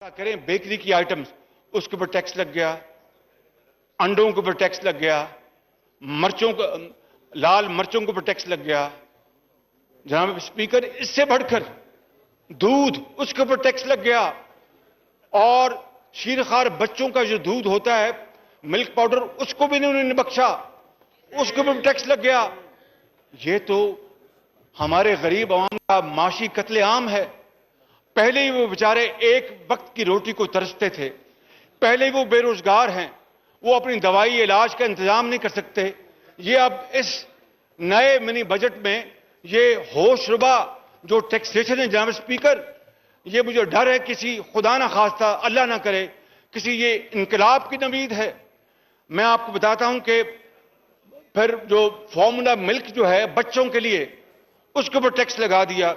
करें बेकरी की आइटम्स, उसके ऊपर टैक्स लग गया, अंडों के ऊपर टैक्स लग गया, मर्चों को, लाल मर्चों के ऊपर टैक्स लग गया। जनाब स्पीकर, इससे बढ़कर दूध, उसके ऊपर टैक्स लग गया, और शीरखार बच्चों का जो दूध होता है, मिल्क पाउडर, उसको भी उन्होंने बख्शा, उसके ऊपर टैक्स लग गया। ये तो हमारे गरीब आवाम का माशी कत्लेआम है। पहले ही वो बेचारे एक वक्त की रोटी को तरसते थे, पहले ही वो बेरोजगार हैं, वो अपनी दवाई इलाज का इंतजाम नहीं कर सकते। ये अब इस नए मिनी बजट में ये होशरुबा जो टैक्सेशन है जनाब स्पीकर, ये मुझे डर है किसी खुदा ना खास्ता, अल्लाह ना करे, किसी ये इनकलाब की नवीद है। मैं आपको बताता हूं कि फिर जो फॉर्मूला मिल्क जो है बच्चों के लिए, उसके ऊपर टैक्स लगा दिया।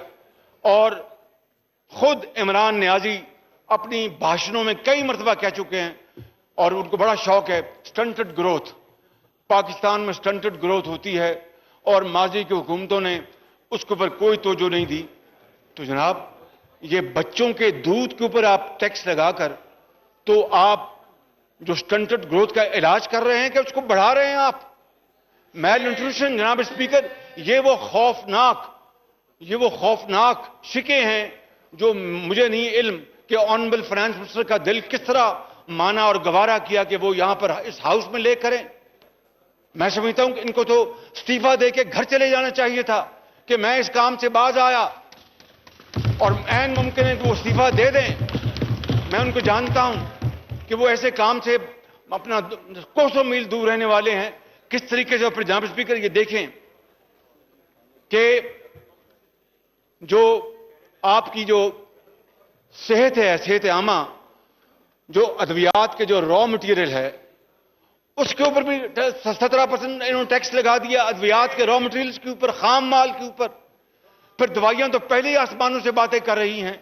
और खुद इमरान नियाजी अपनी भाषणों में कई मरतबा कह चुके हैं, और उनको बड़ा शौक है स्टंटेड ग्रोथ, पाकिस्तान में स्टंटेड ग्रोथ होती है, और माजी की हुकूमतों ने उसके ऊपर कोई तवज्जो नहीं दी। तो जनाब, ये बच्चों के दूध के ऊपर आप टैक्स लगाकर, तो आप जो स्टंटेड ग्रोथ का इलाज कर रहे हैं कि उसको बढ़ा रहे हैं आप? मेल न्यूट्रिशन जनाब स्पीकर, ये वो खौफनाक शिके हैं जो मुझे नहीं इल्म कि ऑनरेबल फाइनेंस मिनिस्टर का दिल किस तरह माना और गवारा किया कि वो यहां पर इस हाउस में ले करें। मैं समझता हूं कि इनको तो इस्तीफा देके घर चले जाना चाहिए था कि मैं इस काम से बाज आया, और ऐन मुमकिन है कि वो इस्तीफा दे दें। मैं उनको जानता हूं कि वो ऐसे काम से अपना कोसों मील दूर रहने वाले हैं। किस तरीके से, फिर जनाब स्पीकर ये देखें कि जो आपकी जो सेहत है, सेहत आमा, जो अद्वियात के जो रॉ मटेरियल है, उसके ऊपर भी 17% इन्होंने टैक्स लगा दिया, अद्वियात के रॉ मटेरियल्स के ऊपर, खाम माल के ऊपर। फिर दवाइयां तो पहले ही आसमानों से बातें कर रही हैं।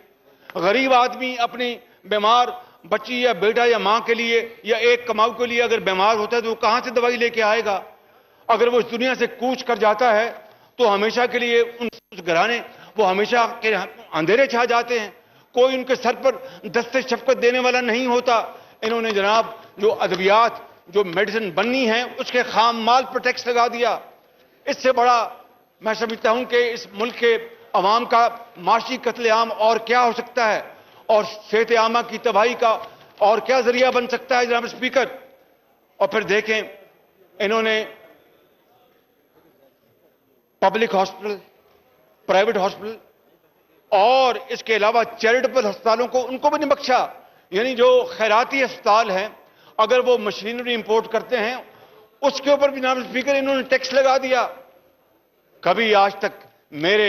गरीब आदमी अपनी बीमार बच्ची या बेटा या मां के लिए या एक कमाऊ के लिए अगर बीमार होता है तो वो कहां से दवाई लेके आएगा? अगर वो इस दुनिया से कूच कर जाता है तो हमेशा के लिए उन घराने वो हमेशा के अंधेरे छा जाते हैं, कोई उनके सर पर दस्ते शफकत देने वाला नहीं होता। इन्होंने जनाब जो अद्वियात, जो मेडिसिन बननी है, उसके खाम माल पर टैक्स लगा दिया। इससे बड़ा मैं समझता हूं कि इस मुल्क के अवाम का माशी कत्लेआम और क्या हो सकता है, और सेहत आमा की तबाही का और क्या जरिया बन सकता है जनाब स्पीकर। और फिर देखें, इन्होंने पब्लिक हॉस्पिटल, प्राइवेट हॉस्पिटल और इसके अलावा चैरिटेबल अस्पतालों को, उनको भी नहीं बख्शा। यानी जो खैराती अस्पताल हैं, अगर वो मशीनरी इंपोर्ट करते हैं, उसके ऊपर भी जनाब स्पीकर इन्होंने टैक्स लगा दिया। कभी आज तक मेरे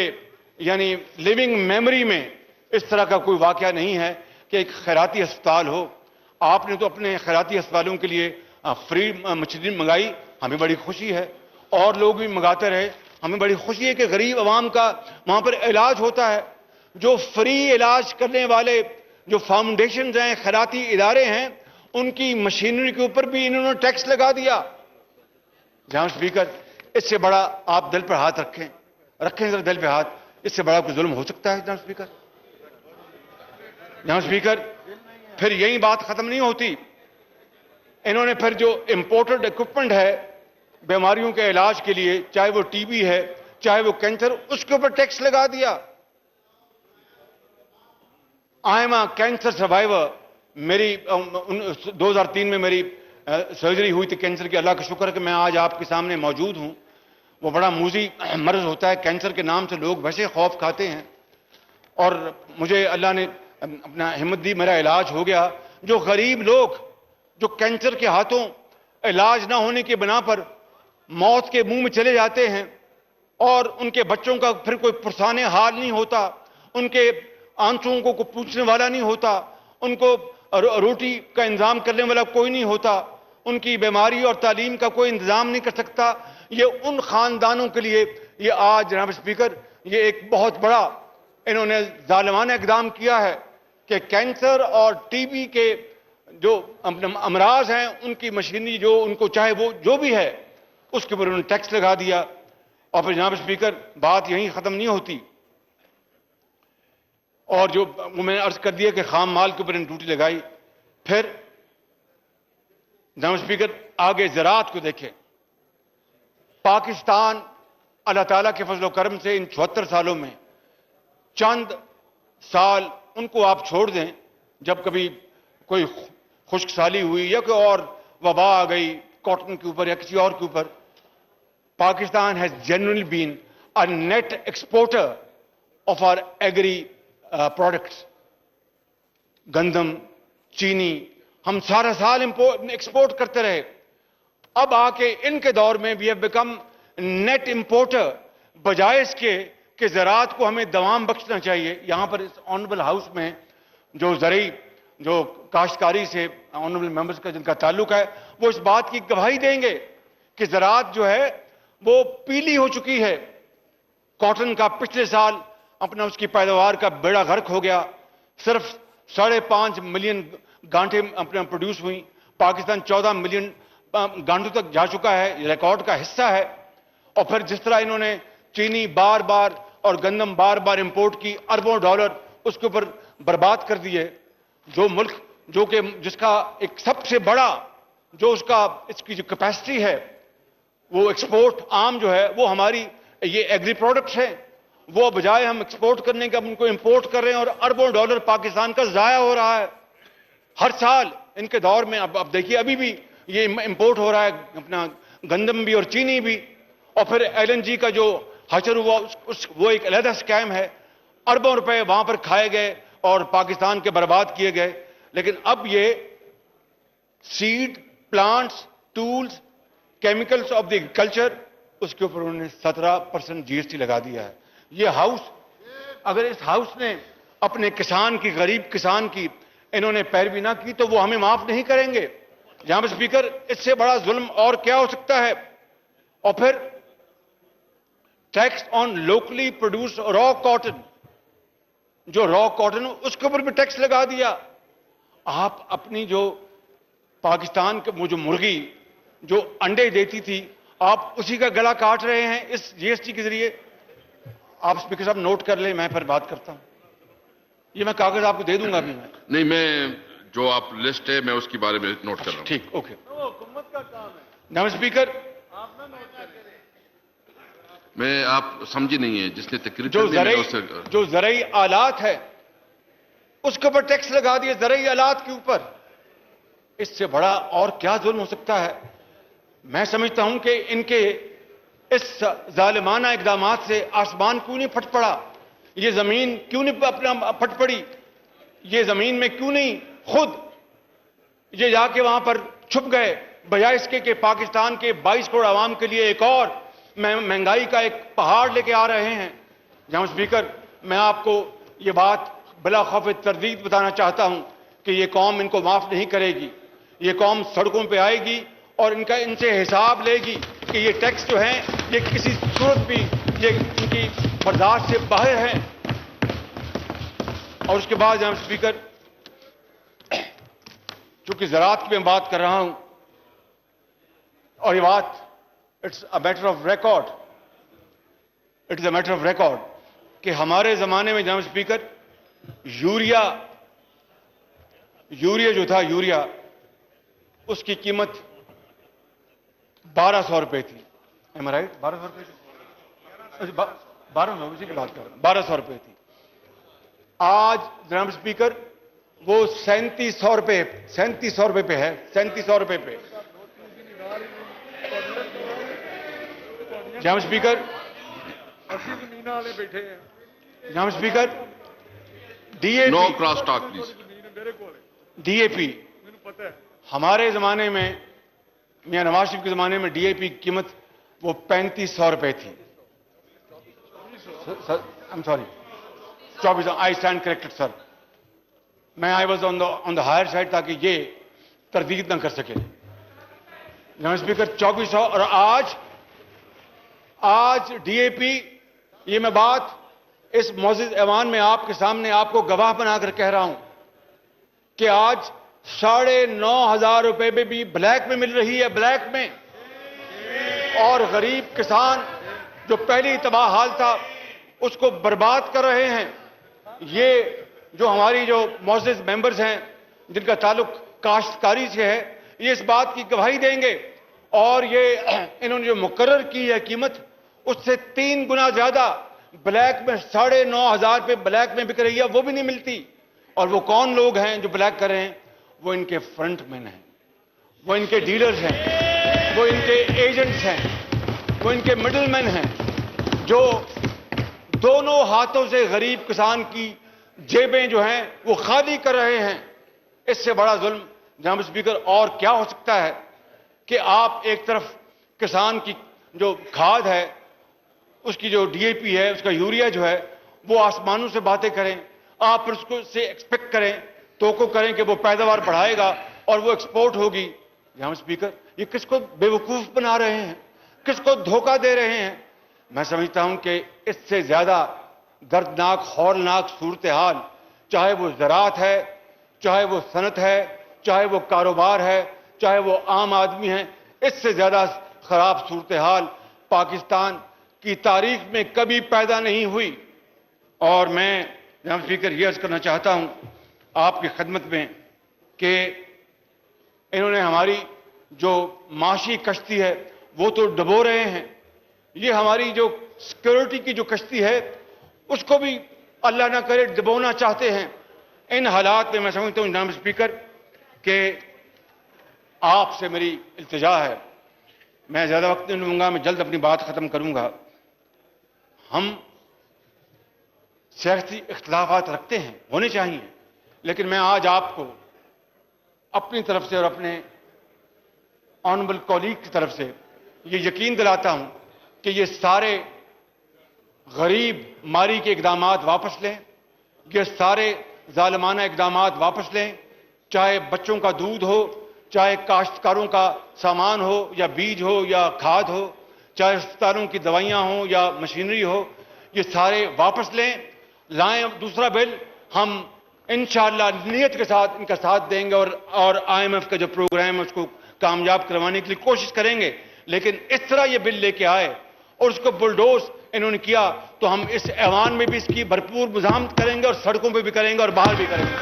यानी लिविंग मेमोरी में इस तरह का कोई वाकया नहीं है कि एक खैराती अस्पताल हो। आपने तो अपने खैराती अस्पतालों के लिए फ्री मशीनरी मंगाई, हमें बड़ी खुशी है, और लोग भी मंगाते रहे, हमें बड़ी खुशी है कि गरीब आवाम का वहां पर इलाज होता है। जो फ्री इलाज करने वाले जो फाउंडेशन हैं, खैराती इदारे हैं, उनकी मशीनरी के ऊपर भी इन्होंने टैक्स लगा दिया। जनाब स्पीकर, इससे बड़ा आप दिल पर हाथ रखें जरा दिल पे हाथ, इससे बड़ा कोई जुल्म हो सकता है जनाब स्पीकर? जनाब स्पीकर, फिर यही बात खत्म नहीं होती। इन्होंने फिर जो इंपोर्टेड इक्विपमेंट है बीमारियों के इलाज के लिए, चाहे वो टीबी है, चाहे वो कैंसर, उसके ऊपर टैक्स लगा दिया। I am a cancer survivor. मेरी 2003 में मेरी सर्जरी हुई थी कैंसर की। अल्लाह का शुक्र है कि मैं आज आपके सामने मौजूद हूं। वो बड़ा मूजी मर्ज होता है, कैंसर के नाम से लोग वैसे खौफ खाते हैं, और मुझे अल्लाह ने अपना हिम्मत दी, मेरा इलाज हो गया। जो गरीब लोग जो कैंसर के हाथों इलाज ना होने की बिना पर मौत के मुंह में चले जाते हैं, और उनके बच्चों का फिर कोई पुरसाने हाल नहीं होता, उनके आंसुओं को पूछने वाला नहीं होता, उनको रोटी का इंतजाम करने वाला कोई नहीं होता, उनकी बीमारी और तालीम का कोई इंतजाम नहीं कर सकता। ये उन खानदानों के लिए ये आज जनाब स्पीकर ये एक बहुत बड़ा इन्होंने जालिमाना इकदाम किया है कि कैंसर और टीबी के जो अमराज हैं, उनकी मशीनरी जो उनको चाहे वो जो भी है, उसके ऊपर उन्होंने टैक्स लगा दिया। और फिर जनाब स्पीकर, बात यहीं खत्म नहीं होती। और जो वो मैंने अर्ज कर दिया कि खाम माल के ऊपर इन ड्यूटी लगाई। फिर जनाब स्पीकर आगे ज़राअत को देखें। पाकिस्तान अल्लाह ताला के फजल करम से इन 74 सालों में चंद साल उनको आप छोड़ दें जब कभी कोई खुश्क साली हुई या कोई और वबा आ गई कॉटन के ऊपर या किसी और के ऊपर, Pakistan has genuinely been a net exporter of our agri products. गंदम, चीनी हम सारा साल एक्सपोर्ट करते रहे। अब आके इनके दौर में we have become net importer, बजाय इसके कि ज़राअत को हमें दवाम बख्शना चाहिए। यहां पर इस ऑनरेबल हाउस में जो काश्तकारी से ऑनरेबल मेंबर्स का जिनका ताल्लुक है, वो इस बात की गवाही देंगे कि ज़राअत जो है वो पीली हो चुकी है। कॉटन का पिछले साल अपना उसकी पैदावार का बेड़ा गर्क हो गया। सिर्फ 5.5 मिलियन गांठें अपने प्रोड्यूस हुई। पाकिस्तान 14 मिलियन गांठों तक जा चुका है, रिकॉर्ड का हिस्सा है। और फिर जिस तरह इन्होंने चीनी बार बार और गंदम बार बार इंपोर्ट की, अरबों डॉलर उसके ऊपर बर्बाद कर दिए। जो मुल्क जो कि जिसका एक सबसे बड़ा जो उसका इसकी जो कैपेसिटी है वो एक्सपोर्ट आम जो है वो हमारी ये एग्री प्रोडक्ट्स है, वो बजाय हम एक्सपोर्ट करने के अब उनको इंपोर्ट कर रहे हैं और अरबों डॉलर पाकिस्तान का जाया हो रहा है हर साल इनके दौर में। अब देखिए अभी भी ये इंपोर्ट हो रहा है अपना गंदम भी और चीनी भी। और फिर LNG का जो हचर हुआ वो एक अलग स्कैम है। अरबों रुपए वहां पर खाए गए और पाकिस्तान के बर्बाद किए गए। लेकिन अब ये seed, plants, tools, chemicals of the agriculture, उसके ऊपर उन्होंने 17% GST लगा दिया है। ये हाउस, अगर इस हाउस ने अपने किसान की, गरीब किसान की इन्होंने पैरवी ना की तो वो हमें माफ नहीं करेंगे। जनाब स्पीकर, इससे बड़ा जुल्म और क्या हो सकता है। और फिर tax on locally produce raw cotton, जो रॉ कॉटन उसके ऊपर भी टैक्स लगा दिया। आप अपनी जो पाकिस्तान के वो जो मुर्गी जो अंडे देती थी, आप उसी का गला काट रहे हैं इस GST के जरिए। आप स्पीकर साहब नोट कर लें, मैं फिर बात करता हूं। ये मैं कागज आपको दे दूंगा अभी। नहीं, मैं जो आप लिस्ट है मैं उसके बारे में नोट कर रहा हूं। ठीक, ओके। हुकूमत का काम है। जनाब स्पीकर, आप ना नोट करें। मैं आप समझी नहीं है जिसने तकरीर जो ज़रई आलात है उसके ऊपर टैक्स लगा दिए, ज़रई आलात के ऊपर। इससे बड़ा और क्या जुल्म हो सकता है। मैं समझता हूं कि इनके इस जालिमाना इक़दामात से आसमान क्यों नहीं फट पड़ा, ये जमीन क्यों नहीं अपना फट पड़ी, ये जमीन में क्यों नहीं खुद ये जाके वहां पर छुप गए, बजाय इसके कि पाकिस्तान के 22 करोड़ आवाम के लिए एक और महंगाई का एक पहाड़ लेके आ रहे हैं। जनाब स्पीकर, मैं आपको ये बात बिला खौफ तरदीद बताना चाहता हूं कि ये कौम इनको माफ नहीं करेगी। ये कौम सड़कों पे आएगी और इनसे हिसाब लेगी कि ये टैक्स जो है ये किसी सूरत भी ये इनकी बर्दाश्त से बाहर है। और उसके बाद जनाब स्पीकर, चूंकि ज़राअत की मैं बात कर रहा हूं और ये बात it's a matter of record, it is a matter of record कि हमारे जमाने में जनाब स्पीकर यूरिया जो था, यूरिया उसकी कीमत 1200 रुपए थी। एम आई राइट? 1200 रुपए थी। 1200 उसी की बात कर रहा हूं, 1200 रुपए थी। आज जनाब स्पीकर वो 3700 रुपए पे है, 3700 रुपए पे। जनाब स्पीकर, जनाब speaker, DAP, no cross talk please. DAP हमारे जमाने में, मियां नवाज शरीफ के जमाने में DAP की कीमत वो 3500 रुपए थी। I am sorry, 2400। I stand corrected sir. मैं I was on the higher side ताकि ये तरदीद ना कर सके। जनाब स्पीकर, 2400। और आज DAP, ये मैं बात इस मौजूद ऐवान में आपके सामने आपको गवाह बनाकर कह रहा हूं कि आज 9,500 रुपए में भी ब्लैक में मिल रही है, ब्लैक में। और गरीब किसान जो पहली तबाह हाल था उसको बर्बाद कर रहे हैं। ये जो हमारी जो मौजूद मेंबर्स हैं जिनका ताल्लुक काश्तकारी से है, ये इस बात की गवाही देंगे। और ये इन्होंने जो मुकर्रर की है कीमत, उससे 3 गुना ज्यादा ब्लैक में 9,500 रुपये ब्लैक में बिक रही है, वो भी नहीं मिलती। और वो कौन लोग हैं जो ब्लैक कर रहे हैं? वो इनके फ्रंटमैन हैं, वो इनके डीलर्स हैं, वो इनके एजेंट्स हैं, वो इनके मिडलमैन हैं, जो दोनों हाथों से गरीब किसान की जेबें जो हैं वो खाली कर रहे हैं। इससे बड़ा जुल्म जनाब स्पीकर और क्या हो सकता है कि आप एक तरफ किसान की जो खाद है, उसकी जो डीएपी है, उसका यूरिया जो है, वो आसमानों से बातें करें, आप उसको से एक्सपेक्ट करें, तो करें कि वो पैदावार बढ़ाएगा और वो एक्सपोर्ट होगी। जनाब स्पीकर, ये किसको बेवकूफ बना रहे हैं, किसको धोखा दे रहे हैं? मैं समझता हूं कि इससे ज्यादा दर्दनाक हौलनाक सूरत हाल, चाहे वो ज़राअत है, चाहे वो सनत है, चाहे वो कारोबार है, चाहे वो आम आदमी है, इससे ज्यादा खराब सूरत हाल पाकिस्तान की तारीख में कभी पैदा नहीं हुई। और मैं जनाब स्पीकर ये अर्ज करना चाहता हूं आपकी खिदमत में कि इन्होंने हमारी जो माशी कश्ती है वो तो डुबो रहे हैं, ये हमारी जो सिक्योरिटी की जो कश्ती है उसको भी अल्लाह ना करे डुबोना चाहते हैं। इन हालात में मैं समझता हूं जनाब स्पीकर कि आपसे मेरी इल्तिजा है, मैं ज्यादा वक्त नहीं लूंगा, मैं जल्द अपनी बात खत्म करूंगा। हम सियासी इख्तिलाफात रखते हैं, होने चाहिए, लेकिन मैं आज आपको अपनी तरफ से और अपने ऑनरेबल कॉलीग की तरफ से ये यकीन दिलाता हूं कि ये सारे गरीब मारी के इकदामात वापस लें, ये सारे जालिमाना इकदामात वापस लें, चाहे बच्चों का दूध हो, चाहे काश्तकारों का सामान हो या बीज हो या खाद हो, चाहे अस्पतालों की दवाइयां हो या मशीनरी हो, ये सारे वापस लें, लाएं दूसरा बिल। हम इंशाअल्लाह नियत के साथ इनका साथ देंगे और आईएमएफ का जो प्रोग्राम है उसको कामयाब करवाने के लिए कोशिश करेंगे। लेकिन इस तरह ये बिल लेके आए और उसको बुलडोज इन्होंने किया तो हम इस ऐवान में भी इसकी भरपूर मुज़ाहमत करेंगे और सड़कों पे भी करेंगे और बाहर भी करेंगे।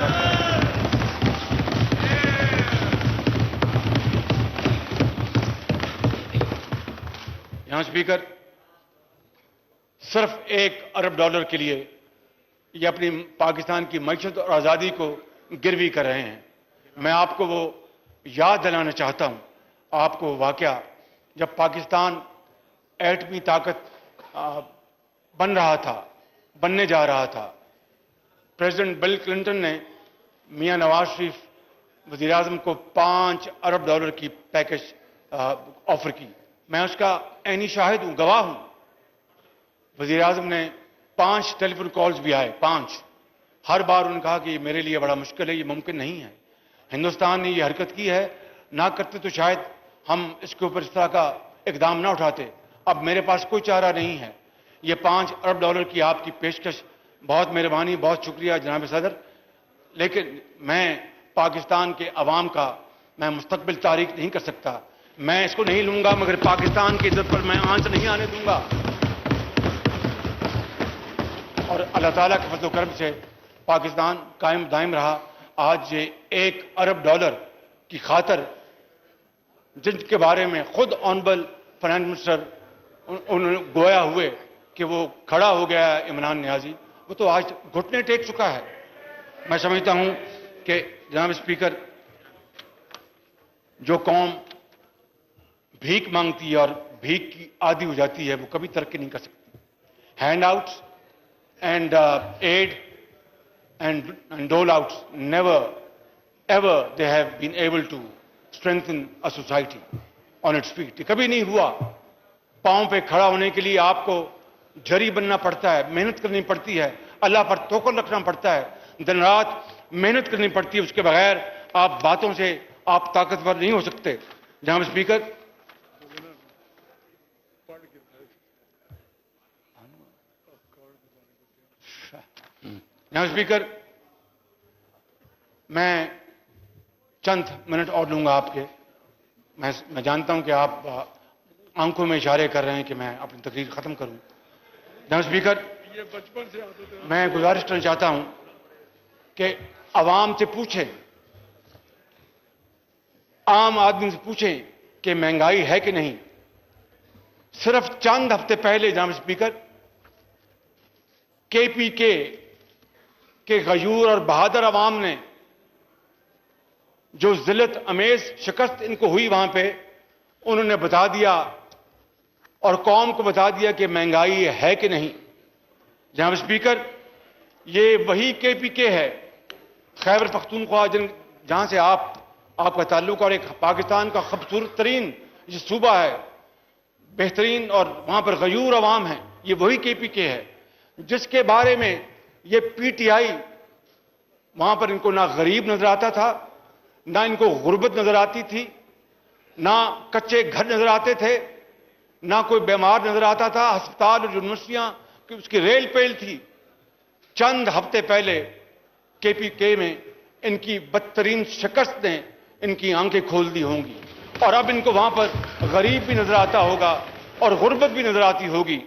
यहां स्पीकर, सिर्फ $1 अरब के लिए ये अपनी पाकिस्तान की मईशत और आज़ादी को गिरवी कर रहे हैं। मैं आपको वो याद दिलाना चाहता हूं, आपको वाकया जब पाकिस्तान एटमी ताकत बन रहा था, बनने जा रहा था, प्रेसिडेंट बिल क्लिंटन ने मियां नवाज शरीफ वज़ीर आज़म को $5 अरब की पैकेज ऑफर की। मैं उसका ऐनी शाहिद हूं, गवाह हूं। वज़ीर आज़म ने 5 टेलीफोन कॉल्स भी आए, 5। हर बार उन्होंने कहा कि मेरे लिए बड़ा मुश्किल है, ये मुमकिन नहीं है। हिंदुस्तान ने ये हरकत की है, ना करते तो शायद हम इसके ऊपर इस तरह का इकदाम ना उठाते। अब मेरे पास कोई चारा नहीं है। ये $5 अरब की आपकी पेशकश, बहुत मेहरबानी, बहुत शुक्रिया जनाब सदर, लेकिन मैं पाकिस्तान के अवाम का मैं मुस्तकबिल तारीख नहीं कर सकता। मैं इसको नहीं लूंगा, मगर पाकिस्तान की इज्जत पर मैं आंच नहीं आने दूंगा। और अल्लाह ताला के फज़ल करम से पाकिस्तान कायम दायम रहा। आज ये $1 अरब की खातर, जिनके बारे में खुद ऑनरेबल फाइनेंस मिनिस्टर उन्होंने गोया हुए कि वो खड़ा हो गया है इमरान नियाजी, वो तो आज घुटने टेक चुका है। मैं समझता हूं कि जनाब स्पीकर, जो कौम भीख मांगती है और भीख की आदी हो जाती है, वो कभी तरक्की नहीं कर सकती। Handouts and aid and dole outs, never ever they have been able to strengthen a society on its feet. कभी नहीं हुआ। पांव पे खड़ा होने के लिए आपको जरी बनना पड़ता है, मेहनत करनी पड़ती है, अल्लाह पर तवक्कुल रखना पड़ता है, दिन रात मेहनत करनी पड़ती है। उसके बगैर आप बातों से आप ताकतवर नहीं हो सकते। जनाब स्पीकर, जनाब स्पीकर, मैं चंद मिनट और लूंगा आपके। मैं जानता हूं कि आप आंखों में इशारे कर रहे हैं कि मैं अपनी तकरीर खत्म करूं। जनाब स्पीकर, ये बचपन से आदत है। मैं गुजारिश करना चाहता हूं कि आवाम से पूछें, आम आदमी से पूछें कि महंगाई है कि नहीं। सिर्फ चंद हफ्ते पहले जनाब स्पीकर, केपीके के गयूर और बहादुर अवाम ने जो जिल्लत अमेज शिकस्त इनको हुई वहां पे, उन्होंने बता दिया और कौम को बता दिया कि महंगाई है कि नहीं। जनाब स्पीकर, ये वही केपीके है, खैबर पख्तूनख्वा, जहां से आपका ताल्लुक, और एक पाकिस्तान का खूबसूरत तरीन जो सूबा है, बेहतरीन, और वहां पर गयूर अवाम है, ये वही केपीके है जिसके बारे में ये पीटीआई, वहां पर इनको ना गरीब नजर आता था, ना इनको गुर्बत नजर आती थी, ना कच्चे घर नजर आते थे, ना कोई बीमार नजर आता था। अस्पताल और यूनिवर्सिटियां की उसकी रेल पेल थी। चंद हफ्ते पहले केपीके में इनकी बदतरीन शिकस्त ने इनकी आंखें खोल दी होंगी, और अब इनको वहां पर गरीब भी नजर आता होगा और गुर्बत भी नजर आती होगी।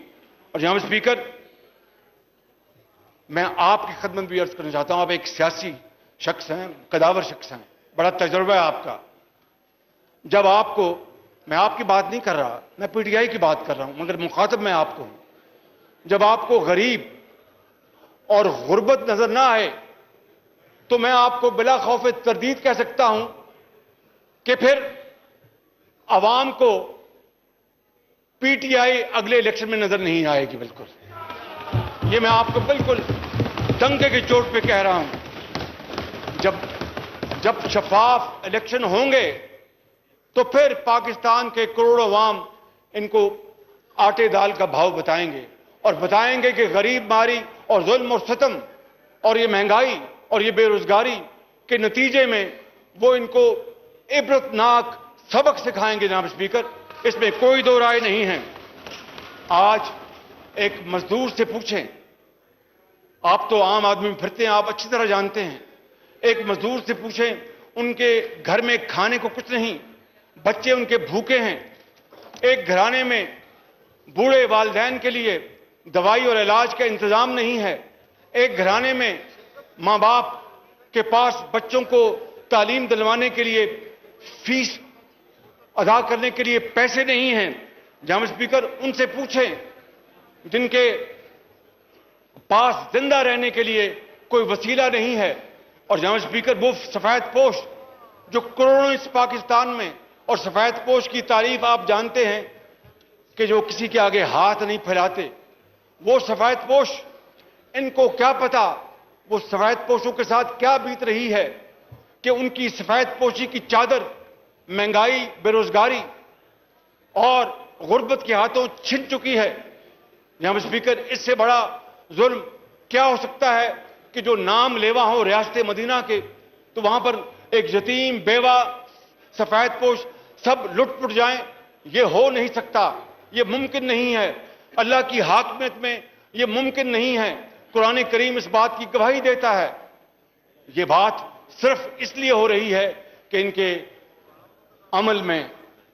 और जनाब स्पीकर, मैं आपकी खिदमत भी अर्ज करना चाहता हूं, आप एक सियासी शख्स हैं, कदावर शख्स हैं, बड़ा तजुर्बा है आपका। जब आपको, मैं आपकी बात नहीं कर रहा, मैं पीटीआई की बात कर रहा हूं, मगर मुखातब मैं आपको हूं। जब आपको गरीब और गुर्बत नजर ना आए तो मैं आपको बिला खौफ तरदीद कह सकता हूं कि फिर अवाम को पीटीआई अगले इलेक्शन में नजर नहीं आएगी। बिल्कुल, ये मैं आपको बिल्कुल डंके की चोट पे कह रहा हूं। जब शफाफ इलेक्शन होंगे तो फिर पाकिस्तान के करोड़ों अवाम इनको आटे दाल का भाव बताएंगे, और बताएंगे कि गरीबमारी और जुल्म और सितम और ये महंगाई और ये बेरोजगारी के नतीजे में वो इनको इबरतनाक सबक सिखाएंगे। जनाब स्पीकर, इसमें कोई दो राय नहीं है। आज एक मजदूर से पूछें, आप तो आम आदमी में फिरते हैं, आप अच्छी तरह जानते हैं। एक मजदूर से पूछें, उनके घर में खाने को कुछ नहीं, बच्चे उनके भूखे हैं। एक घराने में बूढ़े वालिदैन के लिए दवाई और इलाज का इंतजाम नहीं है। एक घराने में मां बाप के पास बच्चों को तालीम दिलवाने के लिए फीस अदा करने के लिए पैसे नहीं हैं। जनाब स्पीकर, उनसे पूछें जिनके पास जिंदा रहने के लिए कोई वसीला नहीं है। और जनाब स्पीकर, वो सफेद पोश जो करोड़ों इस पाकिस्तान में, और सफेद पोश की तारीफ आप जानते हैं कि जो किसी के आगे हाथ नहीं फैलाते, वो सफेद पोश, इनको क्या पता वो सफेद पोशों के साथ क्या बीत रही है कि उनकी सफेद पोशी की चादर महंगाई, बेरोजगारी और गुर्बत के हाथों छिन चुकी है। जनाब स्पीकर, इससे बड़ा जुल्म क्या हो सकता है कि जो नाम लेवा हो रियासत मदीना के, तो वहां पर एक यतीम, बेवा, सफेद पोश सब लुट-पुट जाएं। ये हो नहीं सकता, ये मुमकिन नहीं है। अल्लाह की हाकमियत में ये मुमकिन नहीं है। कुरान करीम इस बात की गवाही देता है। ये बात सिर्फ इसलिए हो रही है कि इनके अमल में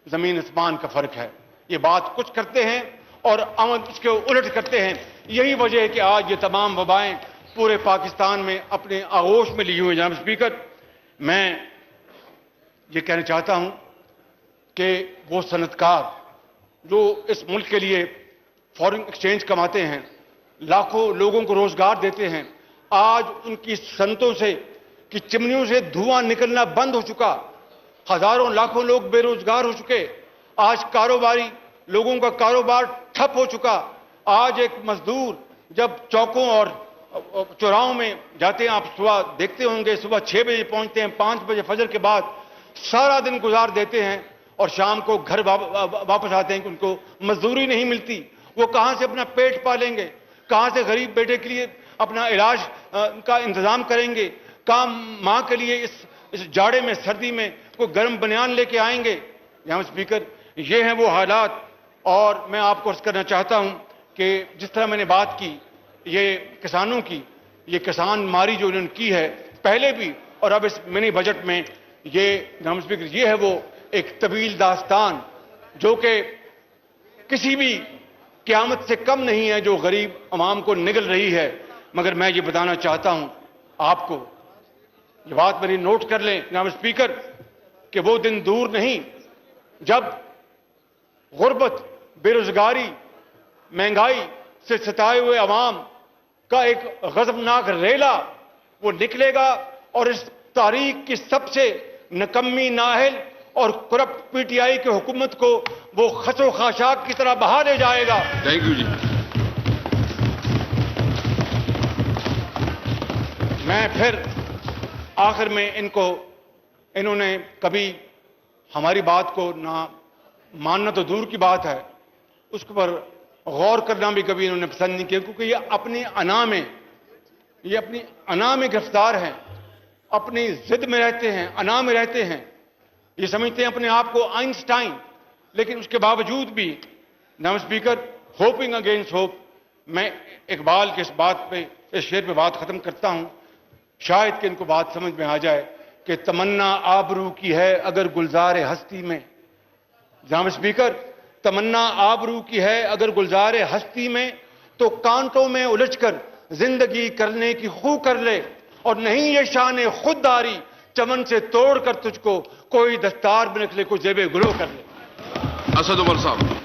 जमीन आसमान का फर्क है। ये बात कुछ करते हैं और अमल उसके उलट करते हैं। यही वजह है कि आज ये तमाम वबाएं पूरे पाकिस्तान में अपने आगोश में ली हुई हैं। जनाब स्पीकर, मैं ये कहना चाहता हूं कि वो सनतकार जो इस मुल्क के लिए फॉरेन एक्सचेंज कमाते हैं, लाखों लोगों को रोजगार देते हैं, आज उनकी सनतों से की चिमनियों से धुआं निकलना बंद हो चुका। हजारों लाखों लोग बेरोजगार हो चुके। आज कारोबारी लोगों का कारोबार ठप हो चुका। आज एक मजदूर जब चौकों और चौराहों में जाते हैं, आप सुबह देखते होंगे, सुबह 6 बजे पहुंचते हैं, 5 बजे फजर के बाद सारा दिन गुजार देते हैं और शाम को घर वापस आते हैं कि उनको मजदूरी नहीं मिलती। वो कहां से अपना पेट पालेंगे, कहां से गरीब बेटे के लिए अपना इलाज का इंतजाम करेंगे, कहां मां के लिए इस जाड़े में, सर्दी में कोई गर्म बनियान लेके आएंगे। जनाब स्पीकर, ये हैं वो हालात। और मैं आपको अर्ज करना चाहता हूं कि जिस तरह मैंने बात की ये किसानों की, ये किसान मारी जो उन्होंने की है पहले भी और अब इस मिनी बजट में, ये जनाब स्पीकर, ये है वो एक तवील दास्तान जो कि किसी भी क़यामत से कम नहीं है, जो गरीब अवाम को निगल रही है। मगर मैं ये बताना चाहता हूं आपको ये बात मेरी नोट कर लें जनाब स्पीकर कि वो दिन दूर नहीं जब गुर्बत, बेरोजगारी, महंगाई से सताए हुए अवाम का एक गजबनाक रेला वो निकलेगा और इस तारीख की सबसे निकम्मी, नाहल और करप्ट पीटीआई की हुकूमत को वो खसो खाशाक की तरह बहा ले जाएगा। थैंक यू जी। मैं फिर आखिर में इन्होंने कभी हमारी बात को ना मानना तो दूर की बात है, उसके पर गौर करना भी कभी इन्होंने पसंद नहीं किया, क्योंकि ये अपनी अना में गिरफ्तार हैं, अपनी जिद में रहते हैं, अना में रहते हैं। ये समझते हैं अपने आप को आइंस्टाइन, लेकिन उसके बावजूद भी जनाब स्पीकर, होपिंग अगेंस्ट होप, मैं इकबाल के इस शेर पे बात खत्म करता हूं, शायद कि इनको बात समझ में आ जाए कि तमन्ना आबरू की है अगर गुलजार हस्ती में। जनाब स्पीकर, तमन्ना आबरू की है अगर गुलजार हस्ती में, तो कांटों में उलझकर जिंदगी करने की खू कर ले, और नहीं ये शान खुददारी चमन से तोड़ कर तुझको कोई दस्तार में रख ले, कोई जेबे गुलो कर ले। असद उमर साहब।